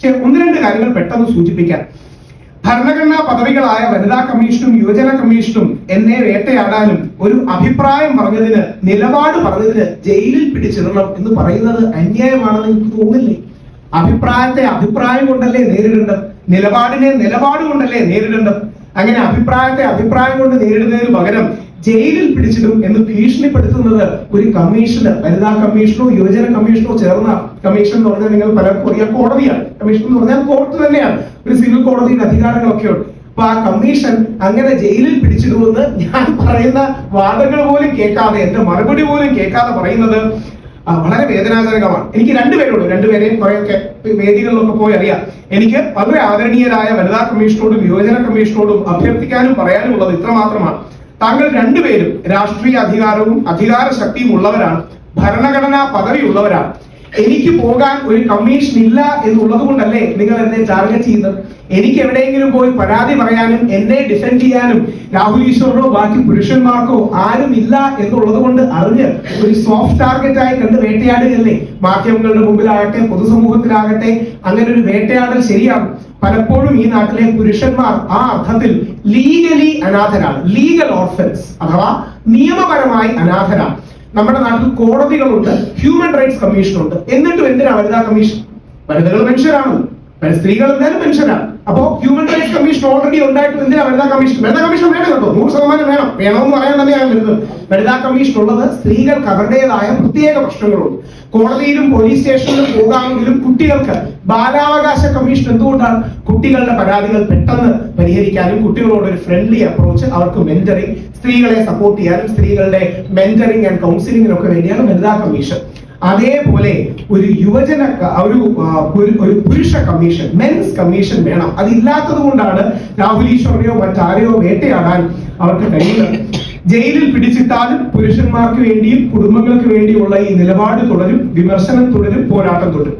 പക്ഷെ ഒന്ന് രണ്ട് കാര്യങ്ങൾ പെട്ടെന്ന് സൂചിപ്പിക്കാൻ. ഭരണഘടനാ പദവികളായ വനിതാ കമ്മീഷനും യുവജന കമ്മീഷനും എന്നെ വേട്ടയാടാനും ഒരു അഭിപ്രായം പറഞ്ഞതിന്, നിലപാട് പറഞ്ഞതിന് ജയിലിൽ പിടിച്ചിടണം എന്ന് പറയുന്നത് അന്യായമാണെന്ന് എനിക്ക് തോന്നില്ലേ? അഭിപ്രായത്തെ അഭിപ്രായം കൊണ്ടല്ലേ നേരിടേണ്ടത്, നിലപാടിനെ നിലപാട് കൊണ്ടല്ലേ നേരിടേണ്ടത്. അങ്ങനെ അഭിപ്രായത്തെ അഭിപ്രായം കൊണ്ട് നേരിടുന്നതിന് പകരം ജയിലിൽ പിടിച്ചിടും എന്ന് ഭീഷണിപ്പെടുത്തുന്നത് ഒരു കമ്മീഷന്, വനിതാ കമ്മീഷനോ യുവജന കമ്മീഷനോ ചേർന്ന കമ്മീഷൻ എന്ന് പറഞ്ഞാൽ നിങ്ങൾ പലർക്കും അറിയാം കോടതിയാണ്. കമ്മീഷൻ എന്ന് പറഞ്ഞാൽ കോർട്ട് തന്നെയാണ്, ഒരു സിവിൽ കോടതിയുടെ അധികാരങ്ങളൊക്കെ ഉണ്ട്. അപ്പൊ ആ കമ്മീഷൻ അങ്ങനെ ജയിലിൽ പിടിച്ചിടുമെന്ന് ഞാൻ പറയുന്ന വാദങ്ങൾ പോലും കേൾക്കാതെ, എന്റെ മറുപടി പോലും കേൾക്കാതെ പറയുന്നത് വളരെ വേദനാജനകമാണ്. എനിക്ക് രണ്ടുപേരെയും കുറെയൊക്കെ വേദികളിലൊക്കെ പോയി അറിയാം. എനിക്ക് വളരെ ആദരണീയരായ വനിതാ കമ്മീഷനോടും യുവജന കമ്മീഷനോടും അഭ്യർത്ഥിക്കാനും പറയാനും ഉള്ളത് ഇത്രമാത്രമാണ്. താങ്കൾ രണ്ടുപേരും രാഷ്ട്രീയ അധികാരവും അധികാര ശക്തിയും ഉള്ളവരാണ്, ഭരണഘടനാ പദവി ഉള്ളവരാണ്. എനിക്ക് പോകാൻ ഒരു കമ്മീഷൻ ഇല്ല എന്നുള്ളത് കൊണ്ടല്ലേ നിങ്ങൾ എന്നെ ടാർഗറ്റ് ചെയ്യുന്നത്? എനിക്ക് എവിടെയെങ്കിലും പോയി പരാതി പറയാനും എന്നെ ഡിഫെൻഡ് ചെയ്യാനും രാഹുൽ ഈശ്വറിനോ ബാക്കി പുരുഷന്മാർക്കോ ആരും ഇല്ല എന്നുള്ളത് കൊണ്ട് അറിഞ്ഞ് ഒരു സോഫ്റ്റ് ടാർഗറ്റായി കണ്ട് വേട്ടയാടുകയല്ലേ? മാധ്യമങ്ങളുടെ മുമ്പിലാകട്ടെ പൊതുസമൂഹത്തിലാകട്ടെ അങ്ങനെ ഒരു വേട്ടയാടൽ ശരിയാണ്. പലപ്പോഴും ഈ നാട്ടിലെ പുരുഷന്മാർ ആ അർത്ഥത്തിൽ ലീഗലി അനാഥരാണ്, ലീഗൽ ഓർഫൻസ് അഥവാ നിയമപരമായി അനാഥരാണ്. നമ്മുടെ നാട്ടിൽ കോടതികളുണ്ട്, ഹ്യൂമൻ റൈറ്റ്സ് കമ്മീഷൻ ഉണ്ട്, എന്നിട്ടും എന്തിനാ വനിതാ കമ്മീഷൻ? വനിതകൾ മനുഷ്യരാണല്ലോ, സ്ത്രീകൾ എന്തായാലും മനുഷ്യരാണ്. അപ്പോ ഹ്യൂമൻ റൈറ്റ്സ് കമ്മീഷൻ ഓൾറെഡി ഉണ്ടായിട്ട് എന്തിനാ വനിതാ കമ്മീഷൻ? വനിതാ കമ്മീഷൻ വേണം കേട്ടോ, 100% വേണമെന്ന് പറയാൻ തന്നെയാണ് വരുന്നത്. വനിതാ കമ്മീഷൻ ഉള്ളത് സ്ത്രീകൾക്ക് അവരുടേതായ പ്രത്യേക പ്രശ്നങ്ങളുണ്ട്. കോടതിയിലും പോലീസ് സ്റ്റേഷനിലും പോകാമെങ്കിലും കുട്ടികൾക്ക് ബാലാവകാശ കമ്മീഷൻ എന്തുകൊണ്ടാണ്? കുട്ടികളുടെ പരാതികൾ പെട്ടെന്ന് പരിഹരിക്കാനും കുട്ടികളോട് ഒരു ഫ്രണ്ട്ലി അപ്രോച്ച്, അവർക്ക് മെന്ററിങ്, സ്ത്രീകളെ സപ്പോർട്ട് ചെയ്യാനും സ്ത്രീകളുടെ മെന്ററിങ് ആൻഡ് കൗൺസിലിങ്ങിനൊക്കെ വേണ്ടിയാണ് വനിതാ കമ്മീഷൻ. അതേപോലെ ഒരു യുവജന ഒരു പുരുഷ കമ്മീഷൻ, മെൻസ് കമ്മീഷൻ വേണം. അതില്ലാത്തത് കൊണ്ടാണ് രാഹുൽ ഈശ്വറിനെയോ മറ്റാരെയോ വേട്ടയാടാൻ അവർക്ക് കഴിയുന്നത്. ജയിലിൽ പിടിച്ചിട്ടാലും പുരുഷന്മാർക്ക് വേണ്ടിയും കുടുംബങ്ങൾക്ക് വേണ്ടിയുള്ള ഈ നിലപാട് തുടരും, വിമർശനം തുടരും, പോരാട്ടം തുടരും.